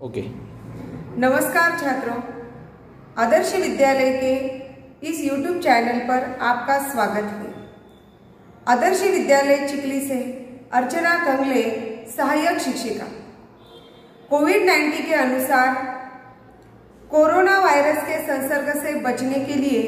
Okay. नमस्कार छात्रों, आदर्श विद्यालय के इस YouTube चैनल पर आपका स्वागत है। आदर्श विद्यालय चिखली से अर्चना कंगले, सहायक शिक्षिका। कोविड-19 के अनुसार कोरोना वायरस के संसर्ग से बचने के लिए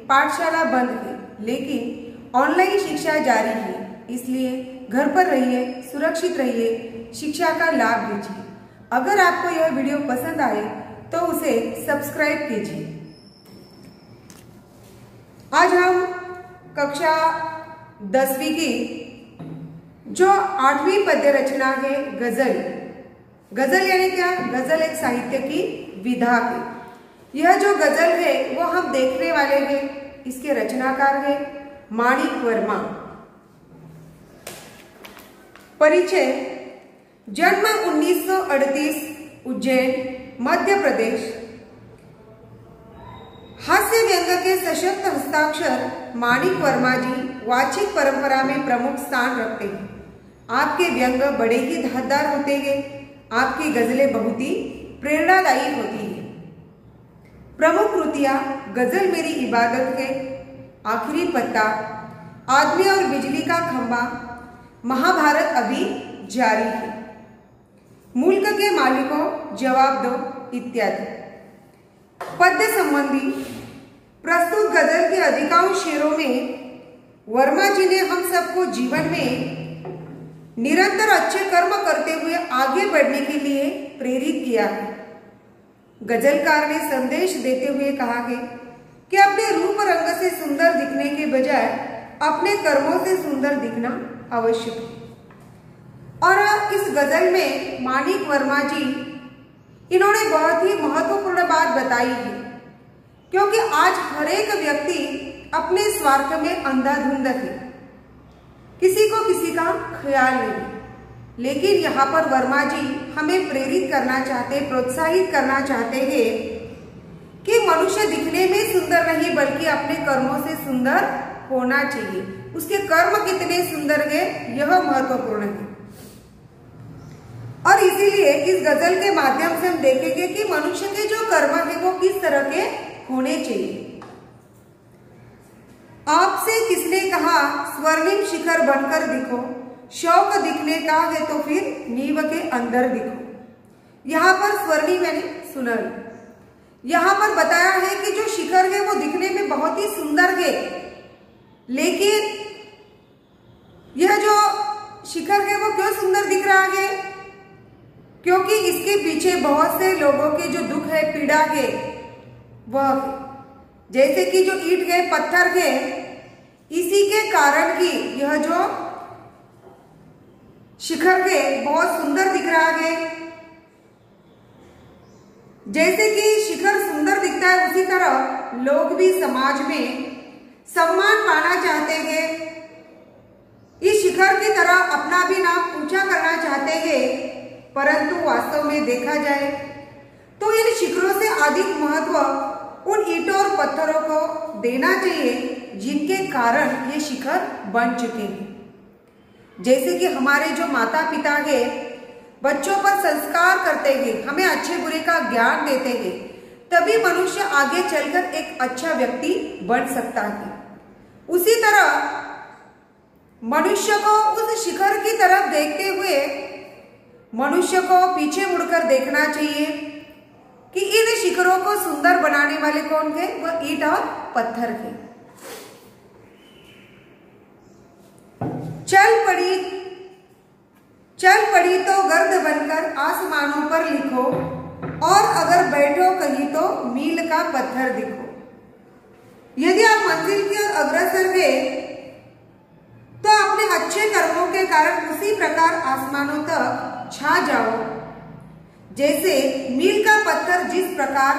पाठशाला बंद है, लेकिन ऑनलाइन शिक्षा जारी है। इसलिए घर पर रहिए, सुरक्षित रहिए, शिक्षा का लाभ लीजिए। अगर आपको यह वीडियो पसंद आए तो उसे सब्सक्राइब कीजिए। आज हम कक्षा 10वीं की जो 8वीं पद्य रचना है गजल। गजल यानी क्या? गजल एक साहित्य की विधा है। यह जो गजल है वो हम देखने वाले हैं। इसके रचनाकार है माणिक वर्मा। परिचय। जन्म 1938, उज्जैन, मध्य प्रदेश। हास्य व्यंग के सशक्त हस्ताक्षर माणिक वर्मा जी वाचिक परंपरा में प्रमुख स्थान रखते हैं। आपके व्यंग बड़े ही धारदार होते हैं। आपकी गजलें बहुत ही प्रेरणादायी होती हैं। प्रमुख कृतियां गजल मेरी इबादत है, आखिरी पत्ता, आदमी और बिजली का खंभा, महाभारत अभी जारी है, मुल्क के मालिकों जवाब दो इत्यादि। पद्य संबंधी प्रस्तुत गजल के अधिकांश शेरों में वर्मा जी ने हम सबको जीवन में निरंतर अच्छे कर्म करते हुए आगे बढ़ने के लिए प्रेरित किया है। गजलकार ने संदेश देते हुए कहा है कि अपने रूप रंग से सुंदर दिखने के बजाय अपने कर्मों से सुंदर दिखना आवश्यक है। और इस गजल में माणिक वर्मा जी इन्होंने बहुत ही महत्वपूर्ण बात बताई है, क्योंकि आज हर एक व्यक्ति अपने स्वार्थ में अंधाधुंध है, किसी को किसी का ख्याल नहीं। लेकिन यहाँ पर वर्मा जी हमें प्रेरित करना चाहते, प्रोत्साहित करना चाहते हैं कि मनुष्य दिखने में सुंदर नहीं बल्कि अपने कर्मों से सुंदर होना चाहिए। उसके कर्म कितने सुंदर है यह महत्वपूर्ण है। और इसीलिए इस गजल के माध्यम से हम देखेंगे कि मनुष्य के जो कर्म है वो किस तरह के होने चाहिए। आपसे किसने कहा स्वर्णिम शिखर बनकर दिखो, शौक दिखने का है तो फिर नींव के अंदर दिखो। यहाँ पर स्वर्णिम यानी सुनहरी। यहाँ पर बताया है कि जो शिखर है वो दिखने में बहुत ही सुंदर है, लेकिन यह जो शिखर है वो क्यों सुंदर दिख रहा है? क्योंकि इसके पीछे बहुत से लोगों के जो दुख है, पीड़ा है, वह जैसे कि जो ईंट है, पत्थर है, इसी के कारण ही यह जो शिखर है बहुत सुंदर दिख रहा है। जैसे कि शिखर सुंदर दिखता है उसी तरह लोग भी समाज में सम्मान पाना चाहते हैं, इस शिखर की तरह अपना भी नाम ऊंचा करना चाहते हैं। परंतु वास्तव में देखा जाए तो इन शिखरों से अधिक महत्व उन ईंटों और पत्थरों को देना चाहिए जिनके कारण ये शिखर बन चुके हैं। जैसे कि हमारे जो माता पिता हैं बच्चों पर संस्कार करते हैं, हमें अच्छे बुरे का ज्ञान देते हैं, तभी मनुष्य आगे चलकर एक अच्छा व्यक्ति बन सकता है। उसी तरह मनुष्य को उस शिखर की तरफ देखते हुए मनुष्य को पीछे मुड़कर देखना चाहिए कि इन शिखरों को सुंदर बनाने वाले कौन थे? वह ईंट और पत्थर थे। चल पड़ी तो गर्द बनकर आसमानों पर लिखो, और अगर बैठो कहीं तो मील का पत्थर दिखो। यदि आप मंजिल की ओर अग्रसर है तो अपने अच्छे कर्मों के कारण उसी प्रकार आसमानों तक छा जाओ, जैसे मील का पत्थर जिस प्रकार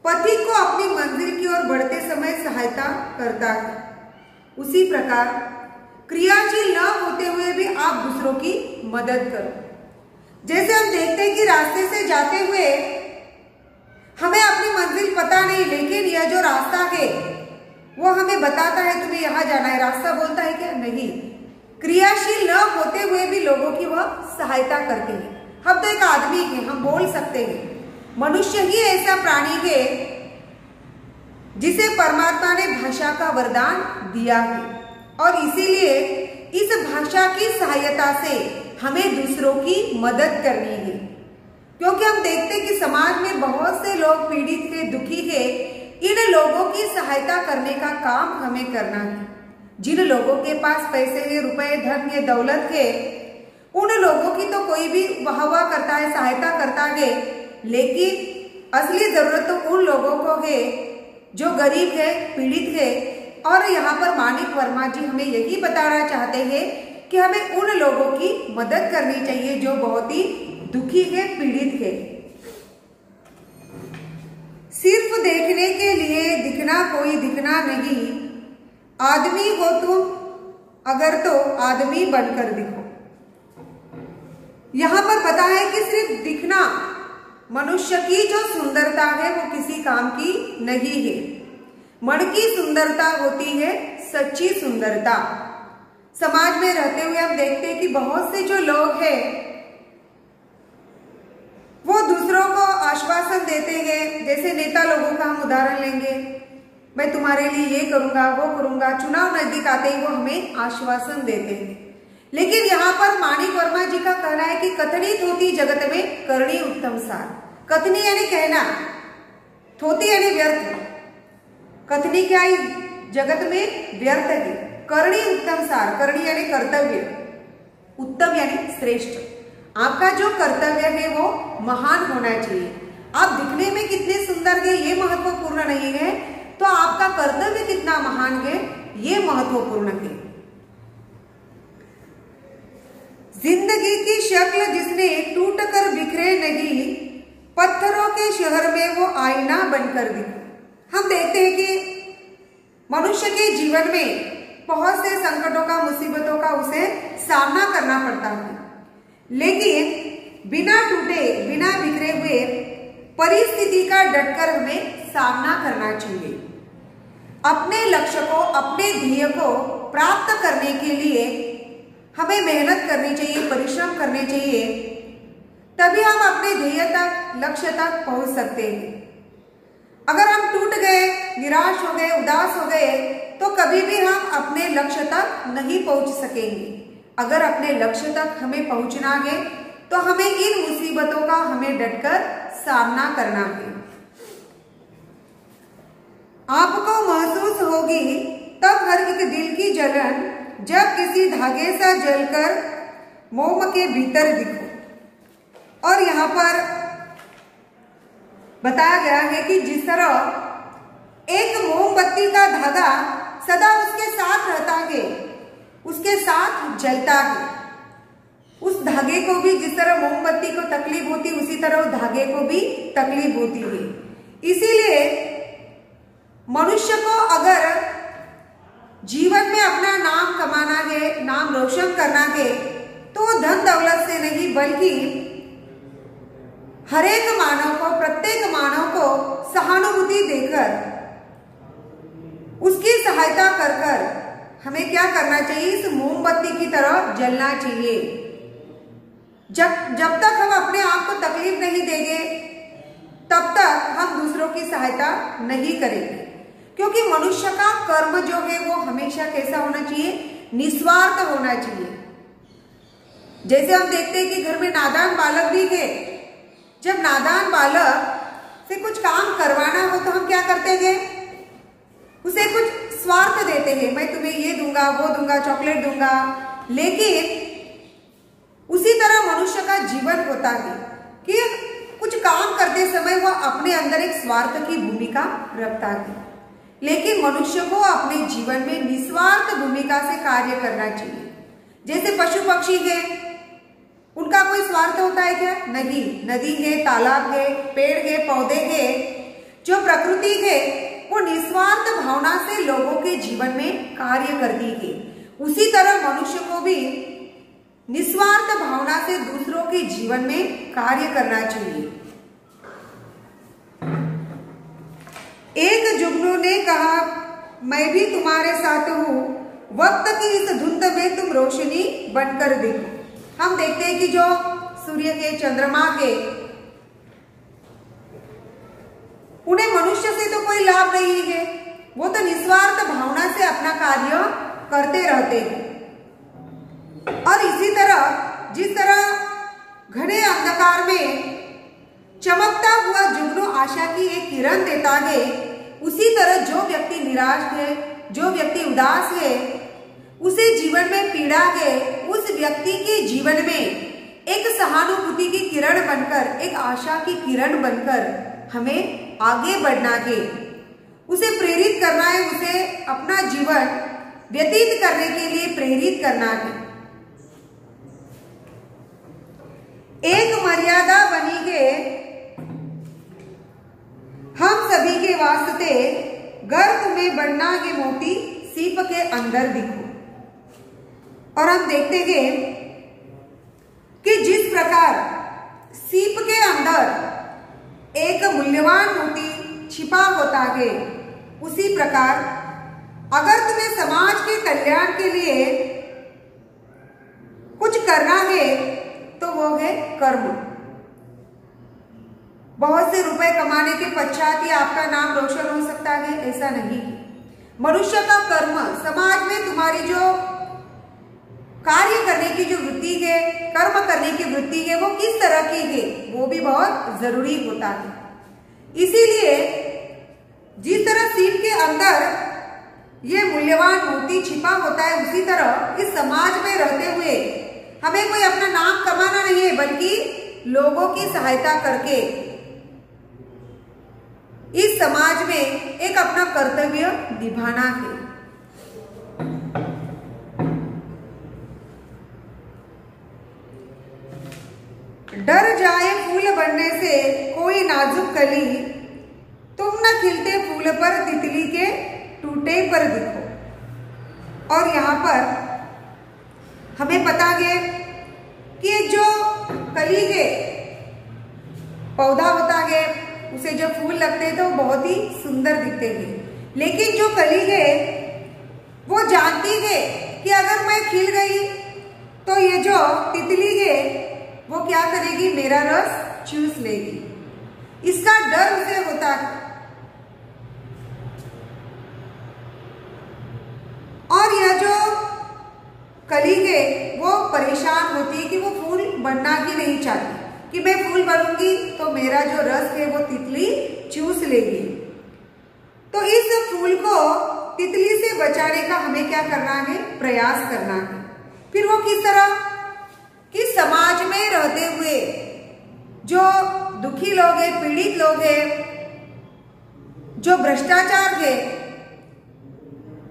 पथिक को अपनी मंजिल की ओर बढ़ते समय सहायता करता है, उसी प्रकार क्रियाशील न होते हुए भी आप दूसरों की मदद करो। जैसे हम देखते हैं कि रास्ते से जाते हुए हमें अपनी मंजिल पता नहीं, लेकिन यह जो रास्ता है वो हमें बताता है तुम्हें यहाँ जाना है। रास्ता बोलता है क्या? नहीं। क्रियाशील न होते हुए भी लोगों की वह सहायता करते हैं। हम तो एक आदमी हैं, हम बोल सकते हैं। मनुष्य ही ऐसा प्राणी है जिसे परमात्मा ने भाषा का वरदान दिया है, और इसीलिए इस भाषा की सहायता से हमें दूसरों की मदद करनी है। क्योंकि हम देखते हैं कि समाज में बहुत से लोग पीड़ित है, दुखी है। इन लोगों की सहायता करने का काम हमें करना है। जिन लोगों के पास पैसे है, रुपए, धन है, दौलत है, उन लोगों की तो कोई भी वाह करता है, सहायता करता है, लेकिन असली जरूरत तो उन लोगों को है जो गरीब है, पीड़ित है। और यहाँ पर माणिक वर्मा जी हमें यही बताना चाहते हैं कि हमें उन लोगों की मदद करनी चाहिए जो बहुत ही दुखी है, पीड़ित है। सिर्फ देखने के लिए दिखना कोई दिखना नहीं, आदमी हो तुम अगर तो आदमी बनकर दिखो। यहाँ पर पता है कि सिर्फ दिखना, मनुष्य की जो सुंदरता है वो किसी काम की नहीं है। मन की सुंदरता होती है सच्ची सुंदरता। समाज में रहते हुए हम देखते हैं कि बहुत से जो लोग हैं वो दूसरों को आश्वासन देते हैं। जैसे नेता लोगों का हम उदाहरण लेंगे, मैं तुम्हारे लिए ये करूंगा, वो करूंगा। चुनाव नजदीक आते ही वो हमें आश्वासन देते हैं। लेकिन यहाँ पर माणिक वर्मा जी का कहना है कि कथनी थोती जगत में करनी उत्तम सार। कथनी यानी कहना, थोती यानी व्यर्थ। कथनी क्या है? जगत में व्यर्थ है। करनी उत्तम सार, करनी यानी कर्तव्य, उत्तम यानी श्रेष्ठ। आपका जो कर्तव्य है वो महान होना चाहिए। आप दिखने में कितने सुंदर है ये महत्वपूर्ण नहीं है, तो आपका कर्तव्य कितना महान है ये महत्वपूर्ण है। जिंदगी की शक्ल जिसने टूट कर बिखरे नहीं, पत्थरों के शहर में वो आईना बनकर दिखे। हम देखते हैं कि मनुष्य के जीवन में बहुत से संकटों का, मुसीबतों का उसे सामना करना पड़ता है, लेकिन बिना टूटे, बिना बिखरे हुए परिस्थिति का डटकर हमें सामना करना चाहिए। अपने लक्ष्य को, अपने ध्येय को प्राप्त करने के लिए हमें मेहनत करनी चाहिए, परिश्रम करने चाहिए, तभी हम अपने ध्येय तक, लक्ष्य तक पहुंच सकते हैं। अगर हम टूट गए, निराश हो गए, उदास हो गए, तो कभी भी हम अपने लक्ष्य तक नहीं पहुंच सकेंगे। अगर अपने लक्ष्य तक हमें पहुंचना है तो हमें इन मुसीबतों का हमें डटकर सामना करना है। आपको महसूस होगी तब हर एक दिल की जलन, जब किसी धागे सा जलकर मोम के भीतर दिखो। और यहाँ पर बताया गया है कि जिस तरह एक मोमबत्ती का धागा सदा उसके साथ रहता है, उसके साथ जलता है, उस धागे को भी जिस तरह मोमबत्ती को तकलीफ होती उसी तरह उस धागे को भी तकलीफ होती है। इसीलिए मनुष्य को अगर जीवन में अपना नाम कमाना है, नाम रोशन करना है, तो धन दौलत से नहीं बल्कि हरेक मानव को, प्रत्येक मानव को सहानुभूति देकर, उसकी सहायता कर कर हमें क्या करना चाहिए? इस मोमबत्ती की तरह जलना चाहिए। जब तक हम अपने आप को तकलीफ नहीं देंगे तब तक हम दूसरों की सहायता नहीं करेंगे। क्योंकि मनुष्य का कर्म जो है वो हमेशा कैसा होना चाहिए? निस्वार्थ होना चाहिए। जैसे हम देखते हैं कि घर में नादान बालक भी है, जब नादान बालक से कुछ काम करवाना हो तो हम क्या करते हैं? उसे कुछ स्वार्थ देते हैं, मैं तुम्हें ये दूंगा, वो दूंगा, चॉकलेट दूंगा। लेकिन उसी तरह मनुष्य का जीवन होता है कि कुछ काम करते समय वह अपने अंदर एक स्वार्थ की भूमिका रखता है। लेकिन मनुष्य को अपने जीवन में निस्वार्थ भूमिका से कार्य करना चाहिए। जैसे पशु पक्षी है, उनका कोई स्वार्थ होता है क्या? नहीं। नदी है, तालाब है, पेड़ है, पौधे है, जो प्रकृति है वो निस्वार्थ भावना से लोगों के जीवन में कार्य करती है। उसी तरह मनुष्य को भी निस्वार्थ भावना से दूसरों के जीवन में कार्य करना चाहिए। एक जुगनू ने कहा, मैं भी तुम्हारे साथ हूं, वक्त की इस धुंध में तुम रोशनी बनकर देखो। हम देखते हैं कि जो सूर्य के, चंद्रमा के, उन्हें मनुष्य से तो कोई लाभ नहीं है, वो तो निस्वार्थ भावना से अपना कार्य करते रहते हैं। और इसी तरह जिस तरह घने अंधकार में चमकता हुआ जुगनू आशा की एक किरण देता है, उसी तरह जो व्यक्ति निराश है, जो व्यक्ति उदास है, उसे जीवन में पीड़ा है, उस व्यक्ति के जीवन में एक सहानुभूति की किरण बनकर, एक आशा की किरण बनकर हमें आगे बढ़ना है, उसे प्रेरित करना है, उसे अपना जीवन व्यतीत करने के लिए प्रेरित करना है। एक मर्यादा बनी है हम सभी के वास्ते, गर्भ में बढ़ना है मोती, सीप के अंदर दिखो। और हम देखते हैं कि जिस प्रकार सीप के अंदर एक मूल्यवान मोती छिपा होता है, उसी प्रकार अगर तुम्हें समाज के कल्याण के लिए कुछ करना है तो वो है कर्म। बहुत से रुपए कमाने के पश्चात ही आपका नाम रोशन हो सकता है, ऐसा नहीं। मनुष्य का कर्म, समाज में तुम्हारी जो कार्य करने की जो वृत्ति है, कर्म करने की वृत्ति है, वो किस तरह की है, वो भी बहुत जरूरी होता है। इसीलिए जिस तरह सीप के अंदर ये मूल्यवान मोती छिपा होता है, उसी तरह इस समाज में रहते हुए हमें कोई अपना नाम कमाना नहीं है, बल्कि लोगों की सहायता करके इस समाज में एक अपना कर्तव्य निभाना है। डर जाए फूल बनने से कोई नाजुक कली, तुम न खिलते फूल पर तितली के टूटे पर दिखो। और यहाँ पर हमें पता है कि जो कली है, पौधा होता है, उसे जो फूल लगते हैं तो बहुत ही सुंदर दिखते हैं, लेकिन जो कली है वो जानती है कि अगर मैं खिल गई तो ये जो तितली है वो क्या करेगी, मेरा रस चूस लेगी। इसका डर उसे होता है। और यह जो कली है वो परेशान होती है कि वो फूल बनना ही नहीं चाहती, कि मैं फूल बनूंगी तो मेरा जो रस है वो तितली चूस लेगी। तो इस फूल को तितली से बचाने का हमें क्या करना है, प्रयास करना है। फिर वो किस तरह कि समाज में रहते हुए जो दुखी लोग हैं, पीड़ित लोग हैं, जो भ्रष्टाचार है,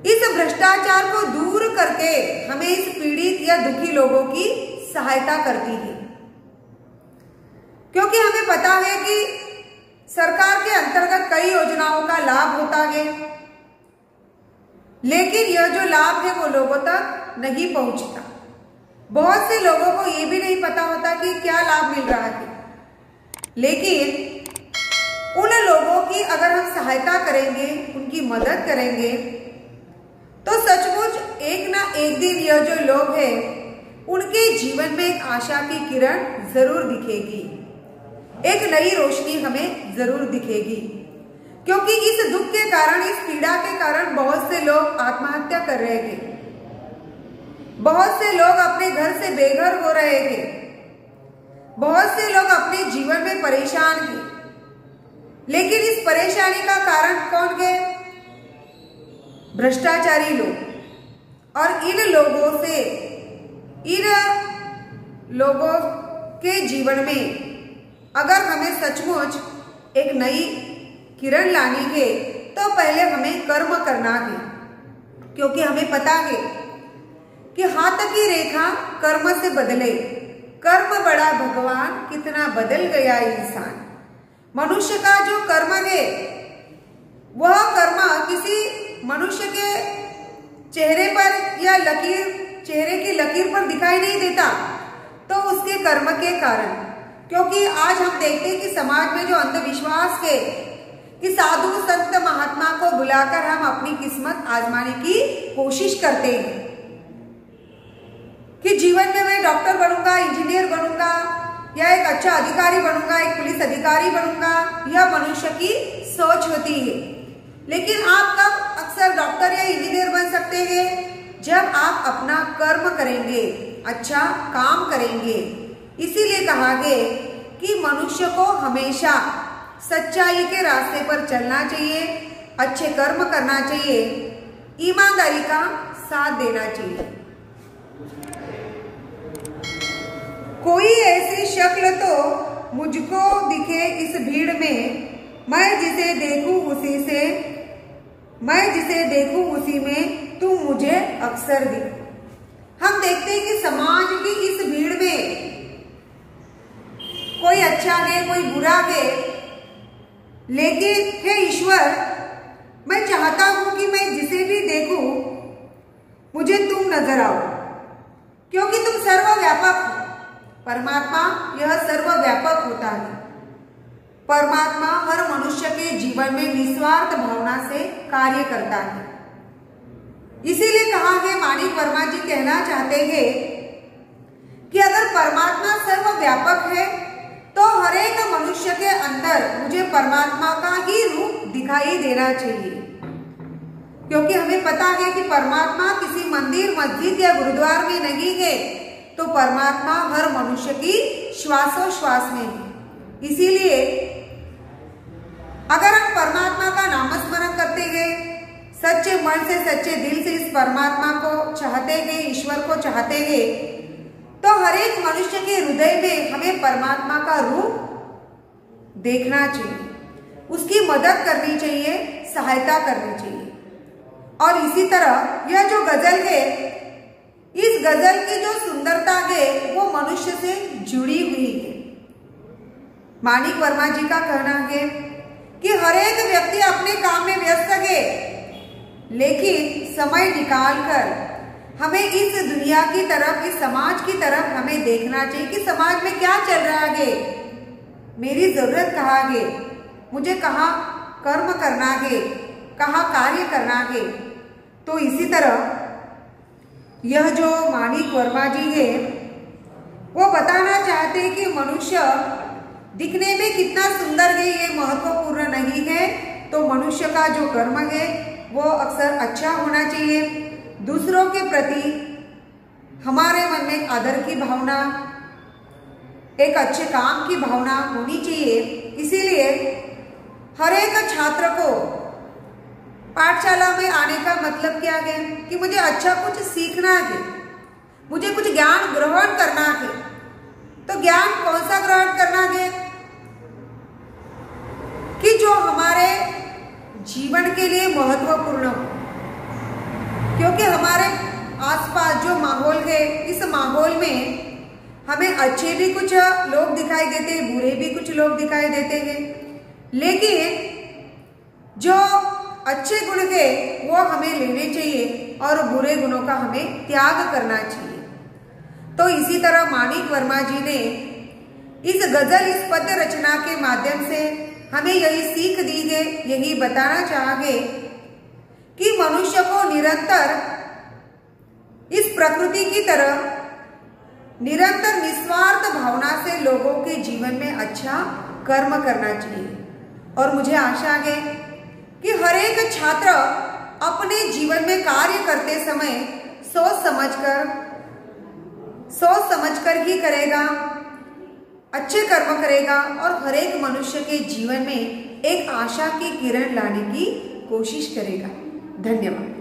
इस भ्रष्टाचार को दूर करके हमें इस पीड़ित या दुखी लोगों की सहायता करती है। क्योंकि हमें पता है कि सरकार के अंतर्गत कई योजनाओं का लाभ होता है, लेकिन यह जो लाभ है वो लोगों तक नहीं पहुंचता। बहुत से लोगों को ये भी नहीं पता होता कि क्या लाभ मिल रहा है, लेकिन उन लोगों की अगर हम सहायता करेंगे, उनकी मदद करेंगे, तो सचमुच एक ना एक दिन यह जो लोग हैं उनके जीवन में एक आशा की किरण जरूर दिखेगी, एक नई रोशनी हमें जरूर दिखेगी। क्योंकि इस दुख के कारण, इस पीड़ा के कारण बहुत से लोग आत्महत्या कर रहे थे, बहुत से लोग अपने घर से बेघर हो रहे थे, बहुत से लोग अपने जीवन में परेशान थे। लेकिन इस परेशानी का कारण कौन है? भ्रष्टाचारी लोग। और इन लोगों से, इन लोगों के जीवन में अगर हमें सचमुच एक नई किरण लानी है तो पहले हमें कर्म करना है। क्योंकि हमें पता है कि हाथ की रेखा कर्म से बदले, कर्म बड़ा भगवान कितना बदल गया इंसान। मनुष्य का जो कर्म है वह कर्म किसी मनुष्य के चेहरे पर या लकीर, चेहरे की लकीर पर दिखाई नहीं देता, तो उसके कर्म के कारण। क्योंकि आज हम देखते हैं कि समाज में जो अंधविश्वास है कि साधु संत महात्मा को बुलाकर हम अपनी किस्मत आजमाने की कोशिश करते हैं कि जीवन में मैं डॉक्टर बनूंगा, इंजीनियर बनूंगा, या एक अच्छा अधिकारी बनूंगा, एक पुलिस अधिकारी बनूंगा, यह मनुष्य की सोच होती है। लेकिन आप कब अक्सर डॉक्टर या इंजीनियर बन सकते हैं? जब आप अपना कर्म करेंगे, अच्छा काम करेंगे। इसीलिए कहा गया कि मनुष्य को हमेशा सच्चाई के रास्ते पर चलना चाहिए, अच्छे कर्म करना चाहिए, ईमानदारी का साथ देना चाहिए। कोई ऐसी शक्ल तो मुझको दिखे इस भीड़ में, मैं जिसे देखूं उसी में तू मुझे अक्सर दिख। हम देखते हैं कि समाज की इस भीड़ में कोई अच्छा है, कोई बुरा है, लेकिन हे ईश्वर, मैं चाहता हूं कि मैं जिसे भी देखूं मुझे तुम नजर आओ, क्योंकि तुम सर्वव्यापक हो। परमात्मा यह सर्वव्यापक होता है। परमात्मा हर मनुष्य के जीवन में निस्वार्थ भावना से कार्य करता है। इसीलिए कहा है, माणिक वर्मा जी कहना चाहते हैं कि अगर परमात्मा सर्वव्यापक है तो हर एक मनुष्य के अंदर मुझे परमात्मा का ही रूप दिखाई देना चाहिए, क्योंकि हमें पता है कि परमात्मा किसी मंदिर, मस्जिद या गुरुद्वार में नहीं है, तो परमात्मा हर मनुष्य की श्वासोश्वास में है। इसीलिए अगर हम परमात्मा का नामस्मरण करते हैं, सच्चे मन से, सच्चे दिल से इस परमात्मा को चाहते हैं, ईश्वर को चाहते हैं, तो हर एक मनुष्य के हृदय में हमें परमात्मा का रूप देखना चाहिए, उसकी मदद करनी चाहिए, सहायता करनी चाहिए। और इसी तरह यह जो गजल है, इस गजल की जो सुंदरता है वो मनुष्य से जुड़ी हुई है। माणिक वर्मा जी का कहना है कि हर एक व्यक्ति अपने काम में व्यस्त है, लेकिन समय निकालकर हमें इस दुनिया की तरफ, इस समाज की तरफ हमें देखना चाहिए कि समाज में क्या चल रहा है, मेरी जरूरत कहाँ है, मुझे कहाँ कर्म करना है, कहाँ कार्य करना है। तो इसी तरह यह जो माणिक वर्मा जी है वो बताना चाहते हैं कि मनुष्य दिखने में कितना सुंदर है ये महत्वपूर्ण नहीं है, तो मनुष्य का जो कर्म है वो अक्सर अच्छा होना चाहिए। दूसरों के प्रति हमारे मन में आदर की भावना, एक अच्छे काम की भावना होनी चाहिए। इसीलिए हर एक छात्र को पाठशाला में आने का मतलब क्या है कि मुझे अच्छा कुछ सीखना है, मुझे कुछ ज्ञान ग्रहण करना है। तो ज्ञान कौन सा ग्रहण करना है कि जो हमारे जीवन के लिए महत्वपूर्ण हो, क्योंकि हमारे आसपास जो माहौल है, इस माहौल में हमें अच्छे भी कुछ लोग दिखाई देते हैं, बुरे भी कुछ लोग दिखाई देते हैं, लेकिन जो अच्छे गुण है वो हमें लेने चाहिए और बुरे गुणों का हमें त्याग करना चाहिए। तो इसी तरह माणिक वर्मा जी ने इस गजल, इस पद्य रचना के माध्यम से हमें यही सीख दी है, यही बताना चाहे कि मनुष्य को निरंतर इस प्रकृति की तरह निरंतर निस्वार्थ भावना से लोगों के जीवन में अच्छा कर्म करना चाहिए। और मुझे आशा है कि हर एक छात्र अपने जीवन में कार्य करते समय सोच समझकर ही करेगा, अच्छे कर्म करेगा और हर एक मनुष्य के जीवन में एक आशा की किरण लाने की कोशिश करेगा। धन्यवाद।